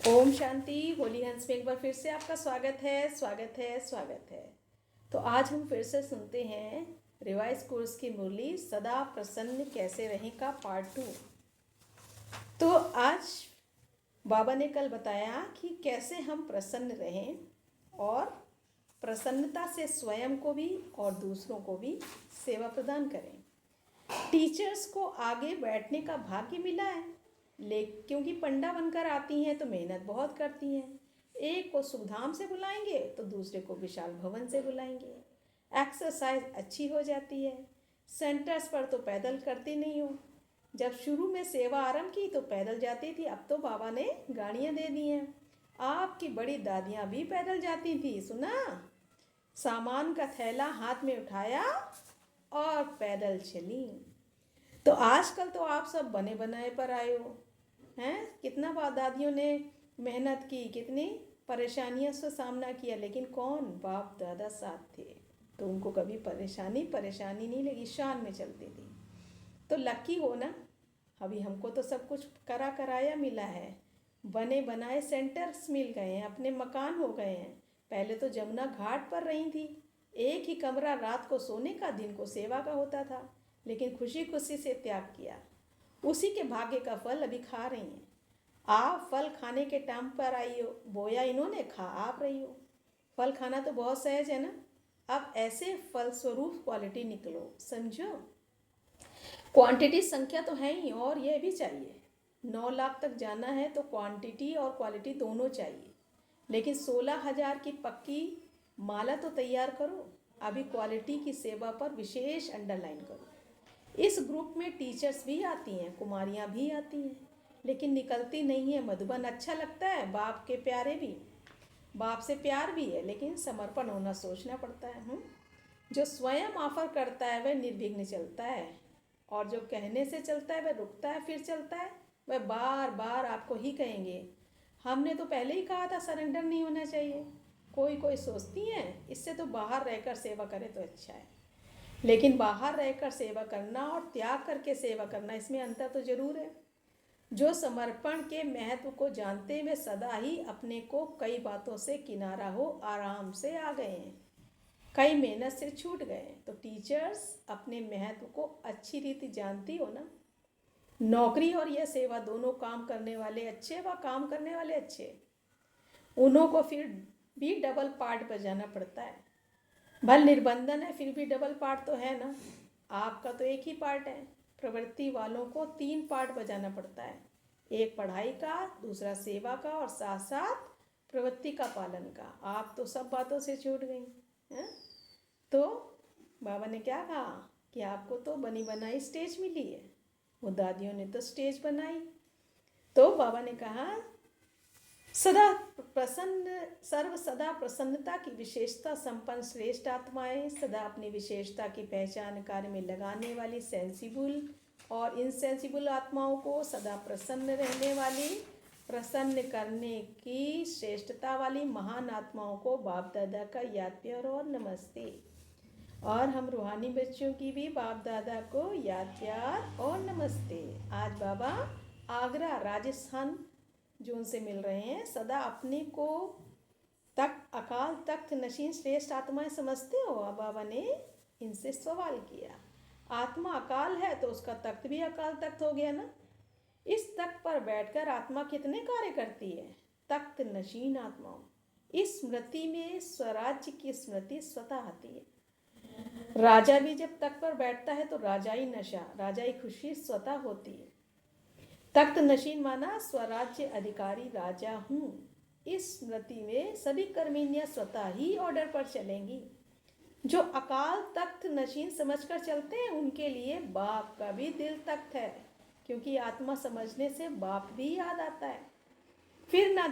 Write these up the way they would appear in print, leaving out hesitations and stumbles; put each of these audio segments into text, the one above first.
ओम शांति। होली हंस में एक बार फिर से आपका स्वागत है, स्वागत है, स्वागत है। तो आज हम फिर से सुनते हैं रिवाइज कोर्स की मुरली सदा प्रसन्न कैसे रहें का पार्ट 2। तो आज बाबा ने कल बताया कि कैसे हम प्रसन्न रहें और प्रसन्नता से स्वयं को भी और दूसरों को भी सेवा प्रदान करें। टीचर्स को आगे बैठने का भाग्य मिला है, क्योंकि पंडा बनकर आती हैं तो मेहनत बहुत करती हैं। एक को सुखधाम से बुलाएंगे तो दूसरे को विशाल भवन से बुलाएंगे। एक्सरसाइज अच्छी हो जाती है। सेंटर्स पर तो पैदल करती नहीं हो। जब शुरू में सेवा आरंभ की तो पैदल जाती थी, अब तो बाबा ने गाड़ियाँ दे दी हैं। आपकी बड़ी दादियाँ भी पैदल जाती थी, सुना? सामान का थैला हाथ में उठाया और पैदल चली। तो आजकल तो आप सब बने बनाए पर आए हो, हैं? कितना दादियों ने मेहनत की, कितनी परेशानियों से सामना किया, लेकिन कौन? बाप दादा साथ थे तो उनको कभी परेशानी नहीं लगी, शान में चलती थी। तो लकी हो ना, अभी हमको तो सब कुछ कराया मिला है। बने बनाए सेंटर्स मिल गए हैं, अपने मकान हो गए हैं। पहले तो जमुना घाट पर रही थी, एक ही कमरा रात को सोने का, दिन को सेवा का होता था, लेकिन खुशी खुशी से त्याग किया। उसी के भाग्य का फल अभी खा रही हैं। आप फल खाने के टाइम पर आई हो, बोया इन्होंने, खा आप रही हो। फल खाना तो बहुत सहज है ना। अब ऐसे फल स्वरूप क्वालिटी निकलो, समझो। क्वांटिटी संख्या तो है ही, और ये भी चाहिए। 9 लाख तक जाना है तो क्वांटिटी और क्वालिटी दोनों चाहिए। लेकिन 16,000 की पक्की माला तो तैयार करो। अभी क्वालिटी की सेवा पर विशेष अंडरलाइन करो। इस ग्रुप में टीचर्स भी आती हैं, कुमारियाँ भी आती हैं, लेकिन निकलती नहीं है मधुबन। अच्छा लगता है, बाप के प्यारे भी, बाप से प्यार भी है, लेकिन समर्पण होना सोचना पड़ता है। जो स्वयं ऑफर करता है वह निर्विघ्न चलता है, और जो कहने से चलता है वह रुकता है फिर चलता है। वह बार बार आपको ही कहेंगे, हमने तो पहले ही कहा था सरेंडर नहीं होना चाहिए। कोई सोचती हैं इससे तो बाहर रहकर सेवा करे तो अच्छा है, लेकिन बाहर रहकर सेवा करना और त्याग करके सेवा करना, इसमें अंतर तो जरूर है। जो समर्पण के महत्व को जानते हुए सदा ही अपने को कई बातों से किनारा हो आराम से आ गए हैं, कई मेहनत से छूट गए। तो टीचर्स अपने महत्व को अच्छी रीति जानती हो ना। नौकरी और यह सेवा दोनों काम करने वाले अच्छे व काम करने वाले अच्छे, उन्हों को फिर भी डबल पार्ट बजाना पड़ता है। भल निर्बंधन है फिर भी डबल पार्ट तो है ना। आपका तो एक ही पार्ट है। प्रवृत्ति वालों को 3 पार्ट बजाना पड़ता है, एक पढ़ाई का, दूसरा सेवा का, और साथ साथ प्रवृत्ति का पालन का। आप तो सब बातों से छूट गई हैं। तो बाबा ने क्या कहा कि आपको तो बनी बनाई स्टेज मिली है, वो दादियों ने तो स्टेज बनाई। तो बाबा ने कहा सदा प्रसन्नता की विशेषता संपन्न श्रेष्ठ आत्माएं, सदा अपनी विशेषता की पहचान कार्य में लगाने वाली सेंसिबल और इनसेंसिबल आत्माओं को, सदा प्रसन्न रहने वाली, प्रसन्न करने की श्रेष्ठता वाली महान आत्माओं को बाप दादा का याद प्यार और नमस्ते। और हम रूहानी बच्चों की भी बाप दादा को याद प्यार और नमस्ते। आज बाबा आगरा राजस्थान जो उनसे मिल रहे हैं। सदा अपने को अकाल तख्त नशीन श्रेष्ठ आत्माएं समझते हो? बाबा ने इनसे सवाल किया। आत्मा अकाल है तो उसका तख्त भी अकाल तख्त हो गया ना। इस तख्त पर बैठकर आत्मा कितने कार्य करती है? तख्त नशीन आत्माओं। इस स्मृति में स्वराज्य की स्मृति स्वतः आती है। राजा भी जब तख्त पर बैठता है तो राजाई नशा, राजाई खुशी स्वतः होती है। तख्त नशीन माना स्वराज्य अधिकारी राजा हूँ। इस स्मृति में सभी कर्मिनियाँ स्वतः ही ऑर्डर पर चलेंगी। जो अकाल तख्त नशीन समझकर चलते हैं उनके लिए बाप का भी दिल तख्त है, क्योंकि आत्मा समझने से बाप भी याद आता है। फिर न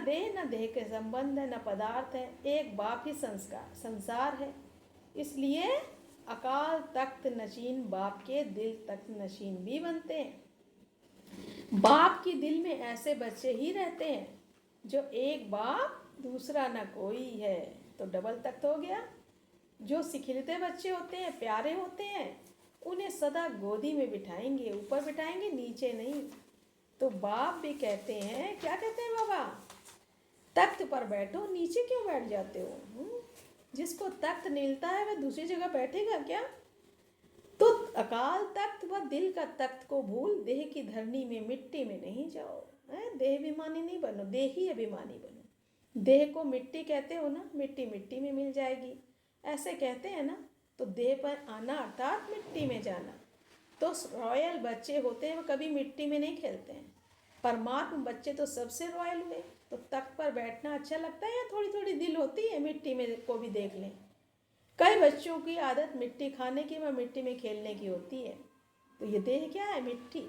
देह के संबंध है, न पदार्थ है, एक बाप ही संसार है। इसलिए अकाल तख्त नशीन बाप के दिल तख्त नशीन भी बनते हैं। बाप की दिल में ऐसे बच्चे ही रहते हैं जो एक बाप दूसरा न कोई है, तो डबल तख्त हो गया। जो सिखिलते बच्चे होते हैं, प्यारे होते हैं, उन्हें सदा गोदी में बिठाएंगे, ऊपर बिठाएंगे, नीचे नहीं। तो बाप भी कहते हैं, क्या कहते हैं बाबा? तख्त पर बैठो, नीचे क्यों बैठ जाते हो? जिसको तख्त मिलता है वह दूसरी जगह बैठेगा क्या? तो अकाल तख्त व दिल का तख्त को भूल देह की धरनी में मिट्टी में नहीं जाओ। देह अभिमानी नहीं बनो, देही अभिमानी बनो। देह को मिट्टी कहते हो ना, मिट्टी मिट्टी में मिल जाएगी, ऐसे कहते हैं ना। तो देह पर आना अर्थात मिट्टी में जाना। तो रॉयल बच्चे होते हैं वो कभी मिट्टी में नहीं खेलते हैं। परमात्मा बच्चे तो सबसे रॉयल हुए। तो तख्त पर बैठना अच्छा लगता है या थोड़ी थोड़ी दिल होती है मिट्टी में को भी देख लें। कई बच्चों की आदत मिट्टी खाने की व मिट्टी में खेलने की होती है। तो ये देह क्या है? मिट्टी।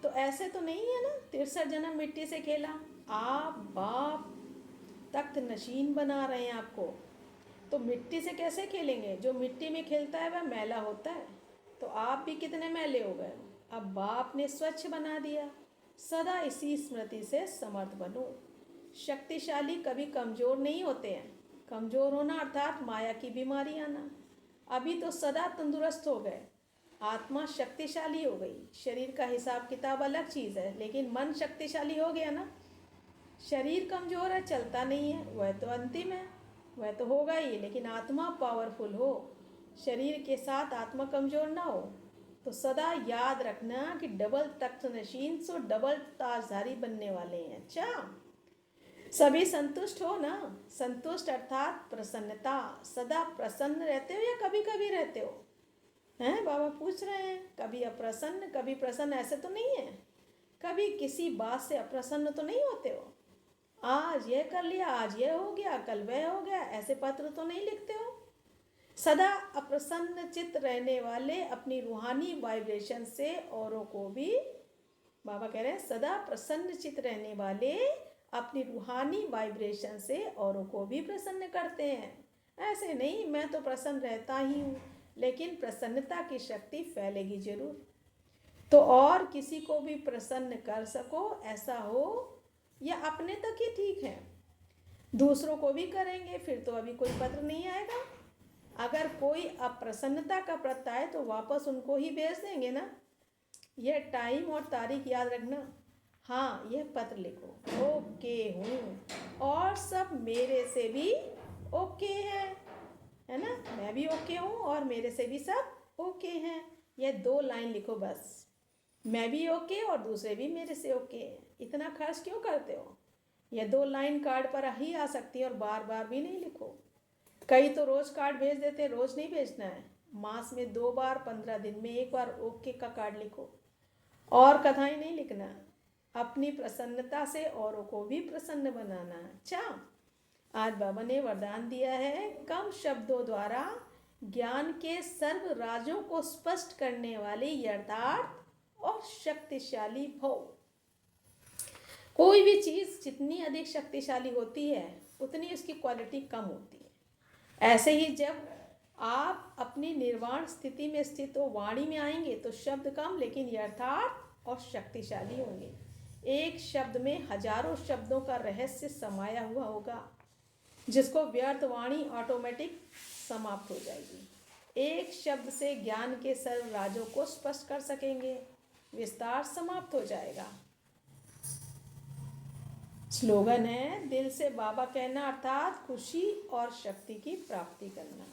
तो ऐसे तो नहीं है ना 63 जन्म मिट्टी से खेला। आप बाप तख्त नशीन बना रहे हैं आपको, तो मिट्टी से कैसे खेलेंगे? जो मिट्टी में खेलता है वह मैला होता है। तो आप भी कितने मैले हो गए। अब बाप ने स्वच्छ बना दिया। सदा इसी स्मृति से समर्थ बनो। शक्तिशाली कभी कमज़ोर नहीं होते हैं। कमज़ोर होना अर्थात माया की बीमारी आना। अभी तो सदा तंदुरुस्त हो गए, आत्मा शक्तिशाली हो गई। शरीर का हिसाब किताब अलग चीज़ है, लेकिन मन शक्तिशाली हो गया ना। शरीर कमज़ोर है, चलता नहीं है, वह तो अंतिम है, वह तो होगा ही। लेकिन आत्मा पावरफुल हो, शरीर के साथ आत्मा कमज़ोर ना हो। तो सदा याद रखना कि डबल तख्त नशीन सो डबल ताजधारी बनने वाले हैं। अच्छा, सभी संतुष्ट हो ना। संतुष्ट अर्थात प्रसन्नता। सदा प्रसन्न रहते हो या कभी कभी रहते हो? हैं, बाबा पूछ रहे हैं। कभी अप्रसन्न कभी प्रसन्न, ऐसे तो नहीं है। कभी किसी बात से अप्रसन्न तो नहीं होते हो? आज यह कर लिया, आज यह हो गया, कल वह हो गया, ऐसे पत्र तो नहीं लिखते हो? सदा अप्रसन्न चित्त रहने वाले अपनी रूहानी वाइब्रेशन से औरों को भी, बाबा कह रहे हैं, सदा प्रसन्न चित्त रहने वाले अपनी रूहानी वाइब्रेशन से औरों को भी प्रसन्न करते हैं। ऐसे नहीं मैं तो प्रसन्न रहता ही हूँ, लेकिन प्रसन्नता की शक्ति फैलेगी जरूर। तो और किसी को भी प्रसन्न कर सको ऐसा हो, या अपने तक ही ठीक है, दूसरों को भी करेंगे फिर तो अभी कोई पत्र नहीं आएगा। अगर कोई अप्रसन्नता का पत्र आए तो वापस उनको ही भेज देंगे ना। यह टाइम और तारीख याद रखना। हाँ, यह पत्र लिखो, ओके हूँ और सब मेरे से भी ओके है ना। मैं भी ओके हूँ और मेरे से भी सब ओके हैं। यह 2 लाइन लिखो बस। मैं भी ओके और दूसरे भी मेरे से ओके हैं। इतना खर्च क्यों करते हो? यह 2 लाइन कार्ड पर ही आ सकती है और बार बार भी नहीं लिखो। कई तो रोज कार्ड भेज देते, रोज नहीं भेजना है। मास में 2 बार, 15 दिन में 1 बार ओके का कार्ड लिखो। और कथाएं नहीं लिखना। अपनी प्रसन्नता से औरों को भी प्रसन्न बनाना। अच्छा, आज बाबा ने वरदान दिया है, कम शब्दों द्वारा ज्ञान के सर्व राजों को स्पष्ट करने वाली यथार्थ और शक्तिशाली भव। कोई भी चीज़ जितनी अधिक शक्तिशाली होती है उतनी उसकी क्वालिटी कम होती है। ऐसे ही जब आप अपनी निर्वाण स्थिति में स्थित हो, वाणी में आएंगे तो शब्द कम लेकिन यथार्थ और शक्तिशाली होंगे। एक शब्द में हजारों शब्दों का रहस्य समाया हुआ होगा, जिसको व्यर्थ वाणी ऑटोमेटिक समाप्त हो जाएगी। एक शब्द से ज्ञान के सर्व राजों को स्पष्ट कर सकेंगे, विस्तार समाप्त हो जाएगा। स्लोगन है, दिल से बाबा कहना अर्थात खुशी और शक्ति की प्राप्ति करना।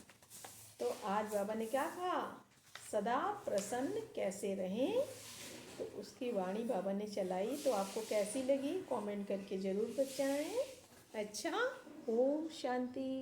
तो आज बाबा ने क्या कहा? सदा प्रसन्न कैसे रहें, तो उसकी वाणी बाबा ने चलाई। तो आपको कैसी लगी कमेंट करके ज़रूर बताएं। अच्छा, ओम शांति।